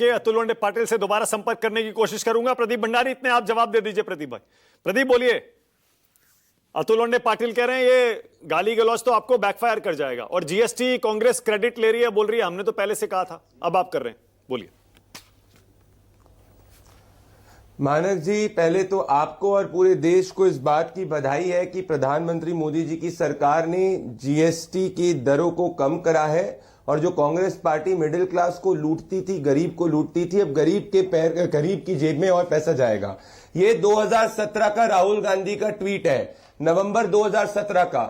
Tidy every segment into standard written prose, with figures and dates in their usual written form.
के अतुल लोंढे पाटिल से दोबारा संपर्क करने की कोशिश करूंगा। प्रदीप भंडारी, इतने आप जवाब दे दीजिए प्रदीप भाई। प्रदीप बोलिए। अतुल लोंढे पाटिल कह रहे हैं ये गाली गलौज तो आपको बैकफायर कर जाएगा, और जीएसटी कांग्रेस क्रेडिट ले रही है, बोल रही है हमने तो पहले से कहा था, अब आप कर रहे हैं, बोलिए। मानक जी, पहले तो आपको और पूरे देश को इस बात की बधाई है कि प्रधानमंत्री मोदी जी की सरकार ने जीएसटी की दरों को कम करा है, और जो कांग्रेस पार्टी मिडिल क्लास को लूटती थी, गरीब को लूटती थी, अब गरीब की जेब में और पैसा जाएगा। ये 2017 का राहुल गांधी का ट्वीट है, नवंबर 2017 का।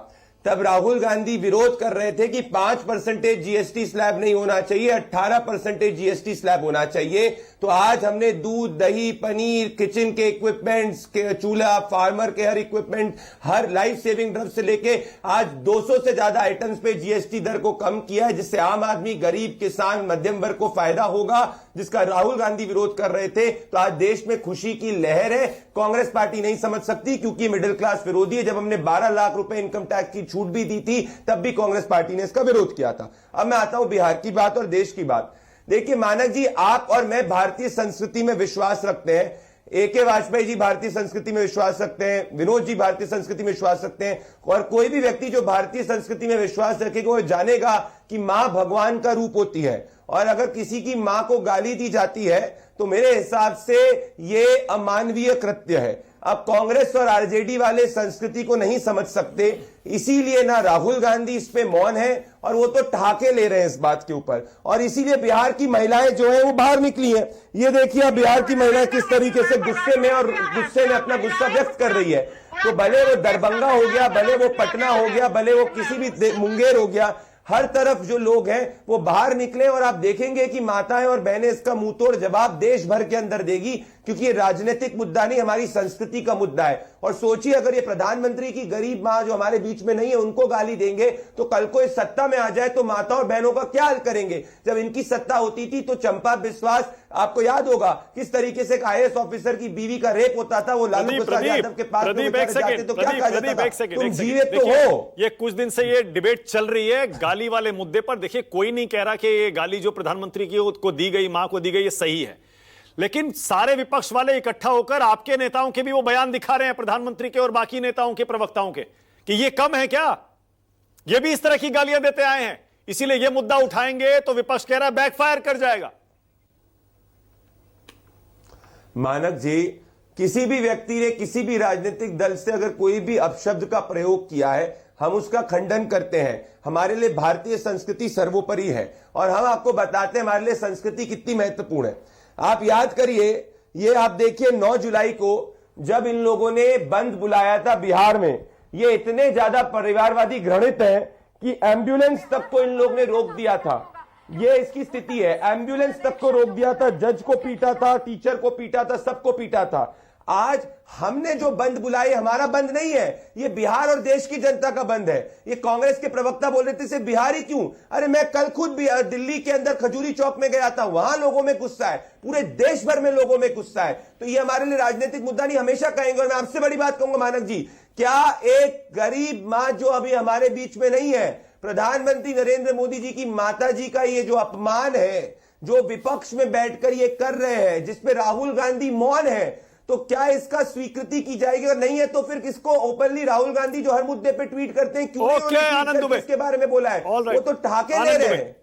तब राहुल गांधी विरोध कर रहे थे कि 5% जीएसटी स्लैब नहीं होना चाहिए, 18% जीएसटी स्लैब होना चाहिए। तो आज हमने दूध, दही, पनीर, किचन के इक्विपमेंट्स, चूल्हा, फार्मर के हर इक्विपमेंट, हर लाइफ सेविंग ड्रग से लेके आज 200 से ज्यादा आइटम्स पे जीएसटी दर को कम किया है, जिससे आम आदमी, गरीब, किसान, मध्यम वर्ग को फायदा होगा, जिसका राहुल गांधी विरोध कर रहे थे। तो आज देश में खुशी की लहर है। कांग्रेस पार्टी नहीं समझ सकती क्योंकि मिडिल क्लास विरोधी है। जब हमने 12 लाख रुपए इनकम टैक्स की छूट भी दी थी, तब भी कांग्रेस पार्टी ने इसका विरोध किया था। अब मैं आता हूं बिहार की बात और देश की बात। देखिए मानक जी, आप और मैं भारतीय संस्कृति में विश्वास रखते हैं। ए.के. वाजपेयी जी भारतीय संस्कृति में विश्वास रखते हैं, विनोद जी भारतीय संस्कृति में विश्वास रखते हैं, और कोई भी व्यक्ति जो भारतीय संस्कृति में विश्वास रखेगा वो जानेगा कि मां भगवान का रूप होती है, और अगर किसी की मां को गाली दी जाती है तो मेरे हिसाब से ये अमानवीय कृत्य है। अब कांग्रेस और आरजेडी वाले संस्कृति को नहीं समझ सकते, इसीलिए ना राहुल गांधी इस पे मौन है, और वो तो ठहाके ले रहे हैं इस बात के ऊपर, और इसीलिए बिहार की महिलाएं जो है वो बाहर निकली हैं। ये देखिए अब बिहार की महिलाएं किस तरीके से गुस्से में अपना गुस्सा व्यक्त कर रही है। तो भले वो दरभंगा हो गया, भले वो पटना हो गया, भले वो किसी भी मुंगेर हो गया, हर तरफ जो लोग हैं वो बाहर निकले, और आप देखेंगे कि माताएं और बहनें इसका मुंहतोड़ जवाब देश भर के अंदर देगी, क्योंकि ये राजनीतिक मुद्दा नहीं, हमारी संस्कृति का मुद्दा है। और सोचिए अगर ये प्रधानमंत्री की गरीब मां जो हमारे बीच में नहीं है उनको गाली देंगे, तो कल को इस सत्ता में आ जाए तो माता और बहनों का क्या हाल करेंगे। जब इनकी सत्ता होती थी तो चंपा बिस्वास, आपको याद होगा किस तरीके से आईएएस ऑफिसर की बीवी का रेप होता था, वो लालू प्रसाद यादव के पास जाते तो क्या कहा जाता था, तुम जीवित तो हो। ये कुछ दिन से ये डिबेट चल रही है गाली वाले मुद्दे पर। देखिए कोई नहीं कह रहा कि ये गाली जो प्रधानमंत्री को दी गई, मां को दी गई, ये सही है, लेकिन सारे विपक्ष वाले इकट्ठा होकर आपके नेताओं के भी वो बयान दिखा रहे हैं, प्रधानमंत्री के और बाकी नेताओं के, प्रवक्ताओं के, कि ये कम है क्या, ये भी इस तरह की गालियां देते आए हैं, इसीलिए ये मुद्दा उठाएंगे तो विपक्ष कह रहा है बैकफायर कर जाएगा। मानक जी, किसी भी व्यक्ति ने किसी भी राजनीतिक दल से अगर कोई भी अपशब्द का प्रयोग किया है, हम उसका खंडन करते हैं। हमारे लिए भारतीय संस्कृति सर्वोपरि है, और हम आपको बताते हैं हमारे लिए संस्कृति कितनी महत्वपूर्ण है। आप याद करिए, ये आप देखिए 9 जुलाई को जब इन लोगों ने बंद बुलाया था बिहार में, ये इतने ज्यादा परिवारवादी घृणित हैं कि एम्बुलेंस तक को इन लोग ने रोक दिया था। ये इसकी स्थिति है, एम्बुलेंस तक को रोक दिया था, जज को पीटा था, टीचर को पीटा था, सबको पीटा था। आज हमने जो बंद बुलाई, हमारा बंद नहीं है, ये बिहार और देश की जनता का बंद है। ये कांग्रेस के प्रवक्ता बोल रहे थे सिर्फ बिहार ही क्यों, अरे मैं कल खुद भी दिल्ली के अंदर खजूरी चौक में गया था, वहां लोगों में गुस्सा है, पूरे देश भर में लोगों में गुस्सा है। तो ये हमारे लिए राजनीतिक मुद्दा नहीं, हमेशा कहेंगे। और मैं आपसे बड़ी बात कहूंगा मानक जी, क्या एक गरीब मां जो अभी हमारे बीच में नहीं है, प्रधानमंत्री नरेंद्र मोदी जी की माता जी का ये जो अपमान है, जो विपक्ष में बैठकर ये कर रहे हैं, जिसपे राहुल गांधी मौन है, तो क्या इसका स्वीकृति की जाएगी? और नहीं है तो फिर किसको ओपनली राहुल गांधी जो हर मुद्दे पे ट्वीट करते हैं, क्यों आनंद दुबे इसके बारे में बोला है, वो तो ठहाके ले रहे हैं।